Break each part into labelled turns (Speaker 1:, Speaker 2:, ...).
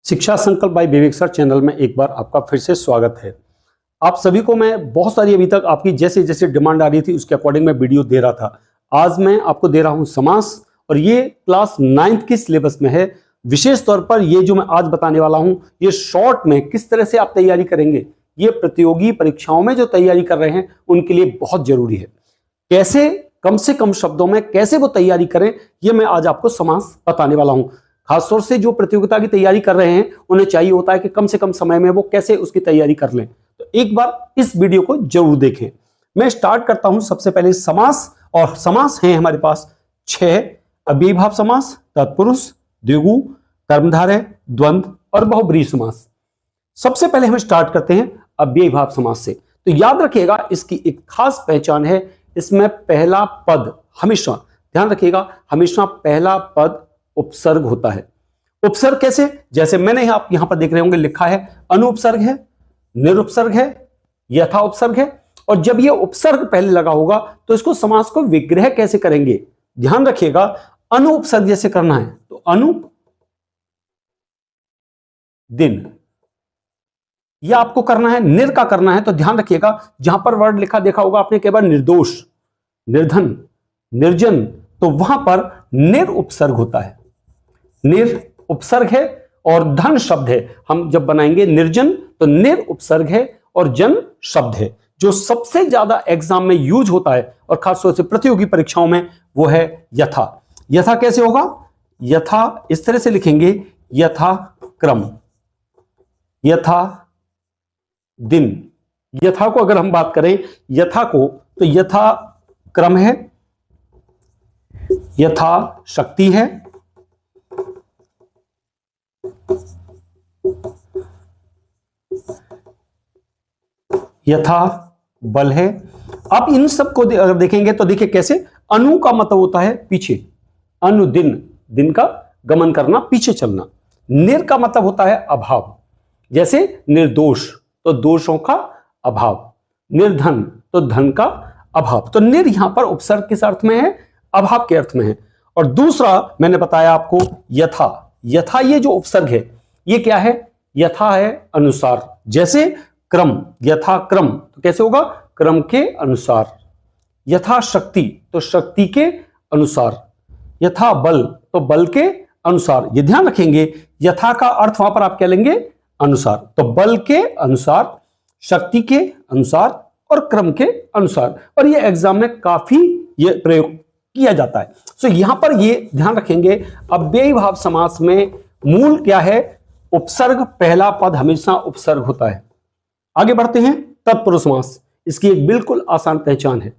Speaker 1: शिक्षा संकल्प बाय विवेक sir channel में एक बार आपका फिर से स्वागत है। आप सभी को मैं बहुत सारी अभी तक आपकी जैसे जैसे डिमांड आ रही थी उसके अकॉर्डिंग मैं वीडियो दे रहा था। आज मैं आपको दे रहा हूं समास और ये क्लास 9th की सिलेबस में है। विशेष तौर पर ये जो मैं आज बताने वाला हूं ये शॉर्ट में किस तरह से आप तैयारी करेंगे, ये प्रतियोगी परीक्षाओं में जो तैयारी कर रहे हैं उनके लिए बहुत जरूरी है। कैसे कम से कम शब्दों में कैसे वो तैयारी करें, ये मैं आज आपको समास बताने वाला हूं। खासतौर से जो प्रतियोगिता की तैयारी कर रहे हैं उन्हें चाहिए होता है कि कम से कम समय में वो कैसे उसकी तैयारी कर लें। तो एक बार इस वीडियो को जरूर देखें। मैं स्टार्ट करता हूं सबसे पहले समास, और समास हैं हमारे पास 6: अव्ययीभाव समास, तत्पुरुष, द्विगु, कर्मधारय, द्वंद्व और बहुब्रीहि समास। सबसे पहले हम स्टार्ट करते हैं अव्ययीभाव समास से। तो याद रखिएगा इसकी एक खास पहचान है, इसमें पहला पद हमेशा, ध्यान रखिएगा, हमेशा पहला पद उपसर्ग होता है। उपसर्ग कैसे? जैसे मैंने आप यहां पर देख रहे होंगे लिखा है अनुपसर्ग है, निरुपसर्ग है, यथा उपसर्ग है। और जब ये उपसर्ग पहले लगा होगा तो इसको समास को विग्रह कैसे करेंगे? ध्यान रखिएगा, अनुपसर्ग जैसे करना है तो अनुप दिन, यह आपको करना है। निर का करना है तो ध्यान रखिएगा जहां पर वर्ड लिखा देखा होगा आपने केवल निर्दोष, निर्धन, निर्जन, तो वहां पर निर उपसर्ग होता है। निर उपसर्ग है और धन शब्द है। हम जब बनाएंगे निर्जन तो निर उपसर्ग है और जन शब्द है। जो सबसे ज्यादा एग्जाम में यूज होता है और खासतौर से प्रतियोगी परीक्षाओं में वो है यथा। यथा कैसे होगा? यथा इस तरह से लिखेंगे, यथा क्रम, यथा दिन। यथा को अगर हम बात करें यथा को तो यथा क्रम है, यथा शक्ति है, यथा बल है। अब इन सब को अगर देखेंगे तो देखिए कैसे, अनु का मतलब होता है पीछे, अनुदिन, दिन का गमन करना, पीछे चलना। निर का मतलब होता है अभाव, जैसे निर्दोष तो दोषों का अभाव, निर्धन तो धन का अभाव। तो निर यहां पर उपसर्ग किस अर्थ में है? अभाव के अर्थ में है। और दूसरा मैंने बताया आपको यथा। यथा ये जो उपसर्ग है ये क्या है? यथा है अनुसार, जैसे क्रम, यथा क्रम तो कैसे होगा? क्रम के अनुसार। यथा शक्ति तो शक्ति के अनुसार। यथा बल तो बल के अनुसार। ये ध्यान रखेंगे, यथा का अर्थ वहां पर आप क्या लेंगे? अनुसार। तो बल के अनुसार, शक्ति के अनुसार और क्रम के अनुसार। और ये एग्जाम में काफी ये प्रयोग किया जाता है। सो यहां पर ये ध्यान रखेंगे, अव्ययीभाव समास में मूल क्या है? उपसर्ग, पहला पद हमेशा उपसर्ग होता है। आगे बढ़ते हैं, तत्पुरुष समास। इसकी एक बिल्कुल आसान पहचान है।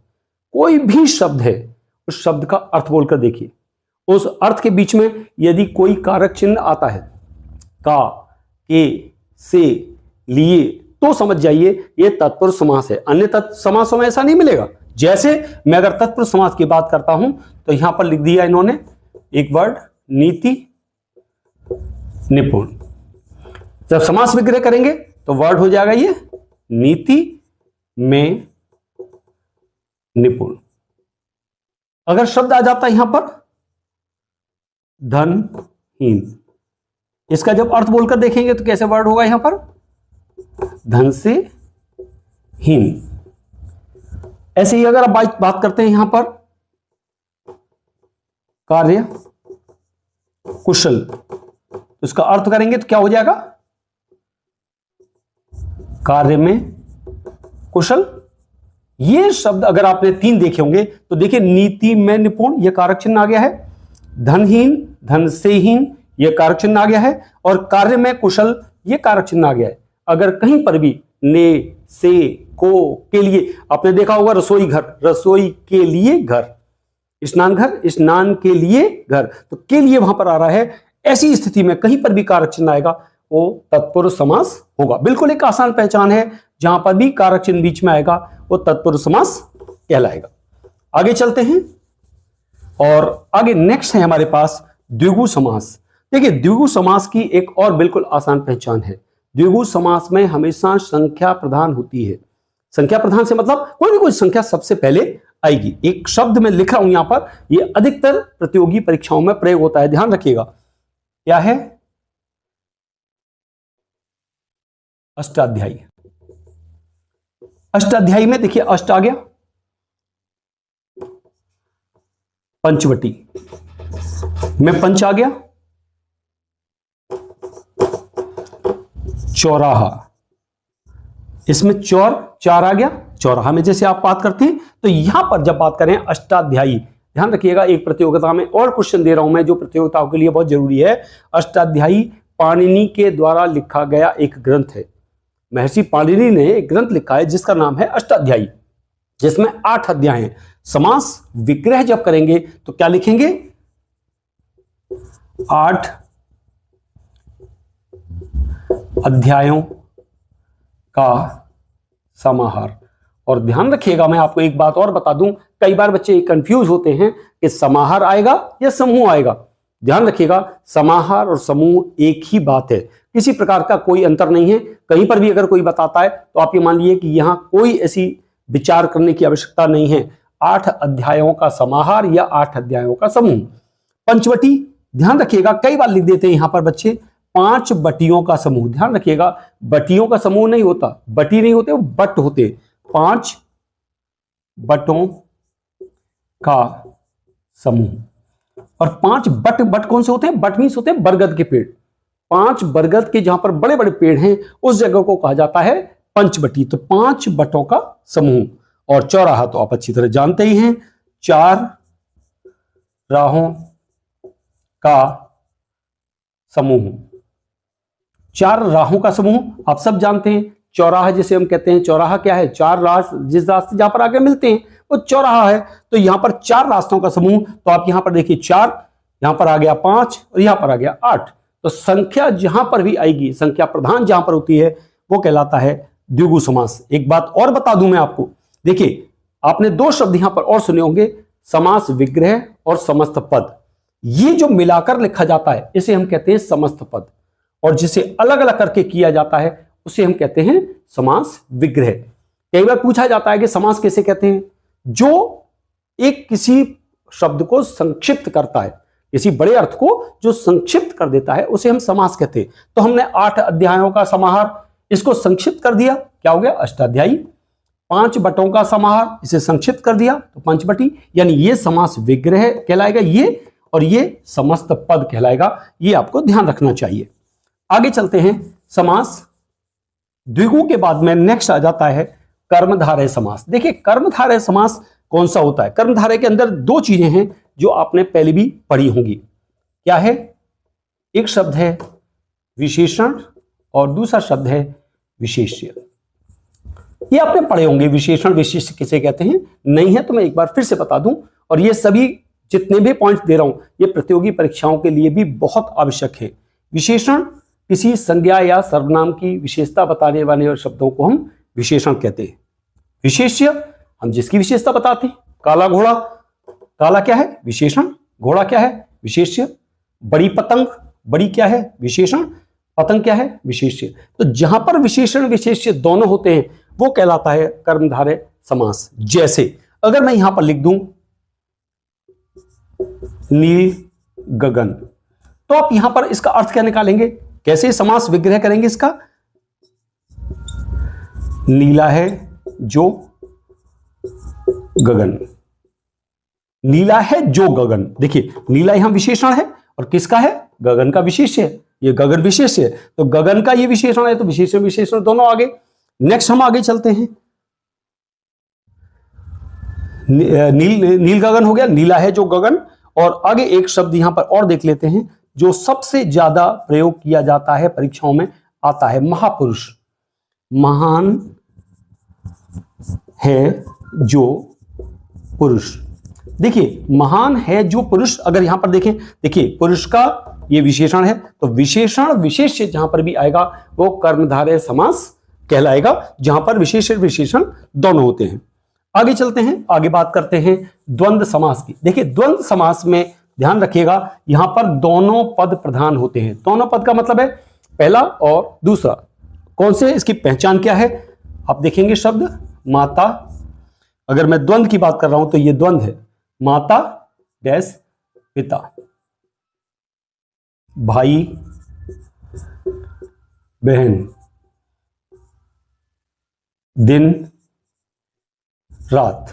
Speaker 1: कोई भी शब्द है उस शब्द का अर्थ बोलकर देखिए, उस अर्थ के बीच में यदि कोई कारक चिन्ह आता है, का, के, से, लिए, तो समझ जाइए ये तत्पुरुष समास है। अन्य समासों में ऐसा नहीं मिलेगा। जैसे मैं अगर तत्पुरुष समास की बात करता हूं तो यहां पर लिख दिया इन्होंने एक वर्ड, नीति निपुण। जब समास विग्रह करेंगे तो वर्ड हो जाएगा ये नीति में निपुण। अगर शब्द आ जाता है यहां पर धनहीन, इसका जब अर्थ बोलकर देखेंगे तो कैसे वर्ड होगा यहां पर? धन से हीन। ऐसे ही अगर आप बात करते हैं यहां पर कार्य कुशल, तो इसका अर्थ करेंगे तो क्या हो जाएगा? कार्य में कुशल। ये शब्द अगर आपने 3 देखे होंगे तो देखिए, नीति में निपुण यह कारक चिन्ह आ गया है, धनहीन, धन से हीन यह कारक चिन्ह आ गया है, और कार्य में कुशल यह कारक चिन्ह आ गया है। अगर कहीं पर भी ने, से, को, के लिए, आपने देखा होगा रसोई घर, रसोई के लिए घर, स्नान घर, स्नान के लिए घर, तो के लिए वहां पर आ रहा है। ऐसी स्थिति में कहीं पर भी कारक चिन्ह आएगा वो तत्पुरुष समास होगा। बिल्कुल एक आसान पहचान है, जहां पर भी कारक चिन्ह बीच में आएगा वो तत्पुरुष समास कहलाएगा। आगे चलते हैं और आगे नेक्स्ट है हमारे पास द्विगु समास। देखिए, द्विगु समास की एक और बिल्कुल आसान पहचान है। द्विगु समास में हमेशा संख्या प्रधान होती है। संख्या प्रधान से मतलब कोई ना कोई संख्या सबसे पहले आएगी। एक शब्द में लिख रहा हूं यहां पर, यह अधिकतर प्रतियोगी परीक्षाओं में प्रयोग होता है, ध्यान रखिएगा। क्या है? अष्टाध्यायी। अष्टाध्यायी में देखिए अष्ट आ गया, पंचवटी में पंच आ गया, चौराहा, इसमें चार आ गया, चौराहा में जैसे आप बात करते हैं। तो यहां पर जब बात करें अष्टाध्यायी, ध्यान रखिएगा, एक प्रतियोगिता में और क्वेश्चन दे रहा हूं मैं जो प्रतियोगिताओं के लिए बहुत जरूरी है। अष्टाध्यायी पाणिनि के द्वारा लिखा गया एक ग्रंथ है। महर्षि पाणिनि ने एक ग्रंथ लिखा है जिसका नाम है अष्टाध्यायी, जिसमें 8 अध्याय हैं। समास विग्रह जब करेंगे तो क्या लिखेंगे? 8 अध्यायों का समाहार। और ध्यान रखिएगा, मैं आपको एक बात और बता दूं, कई बार बच्चे कंफ्यूज होते हैं कि समाहार आएगा या समूह आएगा। ध्यान रखिएगा, समाहार और समूह एक ही बात है, किसी प्रकार का कोई अंतर नहीं है। कहीं पर भी अगर कोई बताता है तो आप ये मान लीजिए कि यहां कोई ऐसी विचार करने की आवश्यकता नहीं है। 8 अध्यायों का समाहार या 8 अध्यायों का समूह। पंचवटी, ध्यान रखिएगा, कई बार लिख देते हैं यहां पर बच्चे 5 बटियों का समूह। ध्यान रखिएगा, बटियों का समूह नहीं होता, बटी नहीं होते, वो बट होते। 5 बटों का समूह। और 5 बट कौन से होते हैं? बट मीन्स होते हैं बरगद के पेड़। 5 बरगद के जहां पर बड़े बड़े पेड़ हैं उस जगह को कहा जाता है पंचवटी। तो 5 बटों का समूह। और चौराहा तो आप अच्छी तरह जानते ही हैं, 4 राहों का समूह। 4 राहों का समूह आप सब जानते हैं। चौराहा जिसे हम कहते हैं, चौराहा क्या है? 4 रास्ते, जिस रास्ते जहां पर आगे मिलते हैं वो चौराहा है। तो यहां पर 4 रास्तों का समूह। तो आप यहां पर देखिए 4, यहां पर आ गया 5 और यहां पर आ गया 8। तो संख्या जहां पर भी आएगी, संख्या प्रधान जहां पर होती है वो कहलाता है द्विगु समास। एक बात और बता दूं मैं आपको, देखिए आपने 2 शब्द यहां पर और सुने होंगे, समास विग्रह और समस्त पद। ये जो मिलाकर लिखा जाता है इसे हम कहते हैं समस्त पद, और जिसे अलग अलग करके किया जाता है उसे हम कहते हैं समास विग्रह। कई बार पूछा जाता है कि समास कैसे कहते हैं? जो एक किसी शब्द को संक्षिप्त करता है, किसी बड़े अर्थ को जो संक्षिप्त कर देता है उसे हम समास कहते हैं। तो हमने 8 अध्यायों का समाहार, इसको संक्षिप्त कर दिया, क्या हो गया? अष्टाध्यायी। 5 बटों का समाहार, इसे संक्षिप्त कर दिया तो पंचवटी। यानी ये समास विग्रह कहलाएगा ये, और ये समस्त पद कहलाएगा। ये आपको ध्यान रखना चाहिए। आगे चलते हैं। समास द्विगु के बाद में नेक्स्ट आ जाता है कर्मधारय समास। देखिए कर्मधारय समास कौन सा होता है? कर्मधारय के अंदर 2 चीजें हैं जो आपने पहले भी पढ़ी होंगी। क्या है? एक शब्द है विशेषण और दूसरा शब्द है विशेष्य। ये आपने पढ़े होंगे, विशेषण विशेष्य किसे कहते हैं। नहीं है तो मैं एक बार फिर से बता दूं। और ये सभी जितने भी पॉइंट दे रहा हूं ये प्रतियोगी परीक्षाओं के लिए भी बहुत आवश्यक है। विशेषण किसी संज्ञा या सर्वनाम की विशेषता बताने वाले शब्दों को हम विशेषण कहते हैं। विशेष्य हम जिसकी विशेषता बताते हैं। काला घोड़ा, काला क्या है? विशेषण। घोड़ा क्या है? विशेष्य। बड़ी पतंग, बड़ी क्या है? विशेषण। पतंग क्या है? विशेष्य। तो जहां पर विशेषण विशेष्य दोनों होते हैं वो कहलाता है कर्मधारय समास। जैसे अगर मैं यहां पर लिख दूं नील गगन, तो आप यहां पर इसका अर्थ क्या निकालेंगे? कैसे समास विग्रह करेंगे इसका? नीला है जो गगन, नीला है जो गगन। देखिए नीला यहां विशेषण है और किसका है? गगन का विशेष्य है। ये गगन विशेष्य है तो गगन का ये विशेषण है, तो विशेषण विशेषण दोनों आगे। नेक्स्ट हम आगे चलते हैं। नील गगन हो गया, नीला है जो गगन। और आगे एक शब्द यहां पर और देख लेते हैं जो सबसे ज्यादा प्रयोग किया जाता है, परीक्षाओं में आता है, महापुरुष। महान है जो पुरुष। देखिए महान है जो पुरुष, अगर यहां पर देखें, देखिए पुरुष का ये विशेषण है तो विशेषण विशेष्य जहां पर भी आएगा वो कर्मधारय समास कहलाएगा, जहां पर विशेषण विशेषण दोनों होते हैं। आगे चलते हैं, आगे बात करते हैं द्वंद्व समास की। देखिए द्वंद्व समास में ध्यान रखिएगा यहां पर दोनों पद प्रधान होते हैं। दोनों पद का मतलब है पहला और दूसरा। कौन से? इसकी पहचान क्या है? आप देखेंगे शब्द माता, अगर मैं द्वंद्व की बात कर रहा हूं तो ये द्वंद्व है। माता डैश पिता, भाई बहन, दिन रात।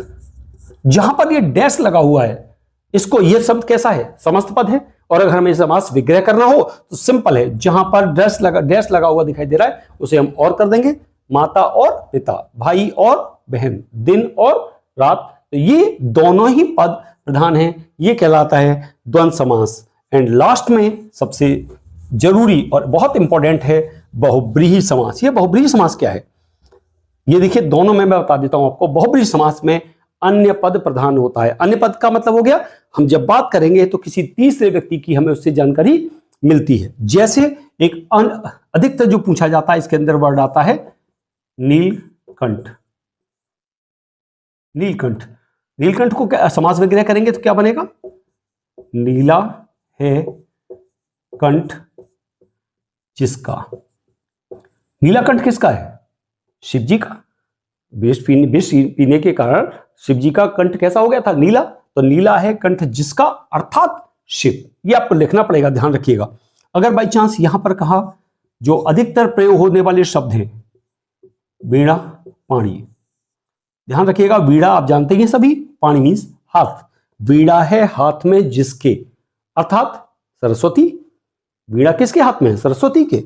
Speaker 1: जहां पर ये डैश लगा हुआ है, इसको, ये शब्द कैसा है, समस्त पद है, और अगर हमें समास विग्रह करना हो तो सिंपल है, जहां पर डैश लगा हुआ दिखाई दे रहा है उसे हम और कर देंगे, माता और पिता, भाई और बहन, दिन और रात। तो ये दोनों ही पद प्रधान हैं, ये कहलाता है द्वंद्व समास। एंड लास्ट में सबसे जरूरी और बहुत इंपॉर्टेंट है बहुब्रीहि समास। ये बहुब्रीहि समास क्या है, ये देखिए दोनों में मैं बता देता हूं आपको। बहुब्रीहि समास में अन्य पद प्रधान होता है। अन्य पद का मतलब हो गया, हम जब बात करेंगे तो किसी तीसरे व्यक्ति की हमें उससे जानकारी मिलती है। जैसे एक अधिकतर जो पूछा जाता है, इसके अंदर वर्ड आता है नीलकंठ। नीलकंठ, नीलकंठ को क्या समास विग्रह करेंगे तो क्या बनेगा, नीला है कंठ जिसका। नीलाकंठ किसका है, शिव जी का। विष पीने के कारण शिव जी का कंठ कैसा हो गया था, नीला। तो नीला है कंठ जिसका, अर्थात शिव। ये आपको लिखना पड़ेगा, ध्यान रखिएगा। अगर बाई चांस यहां पर कहा, जो अधिकतर प्रयोग होने वाले शब्द हैं, वीणा पाणी, ध्यान रखिएगा। वीणा आप जानते हैं सभी, पाणी मीन्स हाथ। वीणा है हाथ में जिसके, अर्थात सरस्वती। वीणा किसके हाथ में है, सरस्वती के।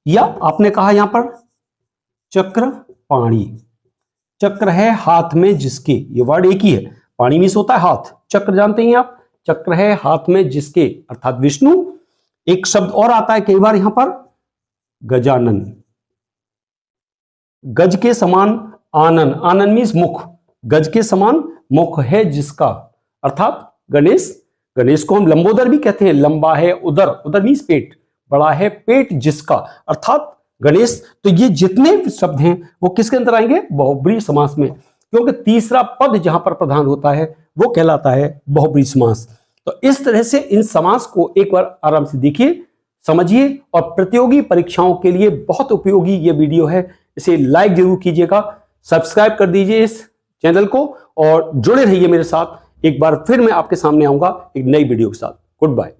Speaker 1: या आपने कहा यहां पर चक्र पाणी, चक्र है हाथ में जिसके, ये वर्ड एक ही है। पाणी मीन्स होता है हाथ, चक्र जानते हैं आप, चक्र है हाथ में जिसके, अर्थात विष्णु। एक शब्द और आता है कई बार यहां पर, गजानन। गज के समान आनन, आनन मीन्स मुख, गज के समान मुख है जिसका, अर्थात गणेश। गणेश को हम लंबोदर भी कहते हैं, लंबा है उदर, उदर मीन्स पेट, बड़ा है पेट जिसका, अर्थात गणेश। तो ये जितने शब्द हैं वो किसके अंदर आएंगे, बहुब्रीहि समास में, क्योंकि तीसरा पद जहां पर प्रधान होता है वो कहलाता है बहुब्रीहि समास। तो इस तरह से इन समास को एक बार आराम से देखिए, समझिए, और प्रतियोगी परीक्षाओं के लिए बहुत उपयोगी ये वीडियो है। इसे लाइक जरूर कीजिएगा, सब्सक्राइब कर दीजिए इस चैनल को, और जुड़े रहिए मेरे साथ। एक बार फिर मैं आपके सामने आऊंगा एक नई वीडियो के साथ। Good bye.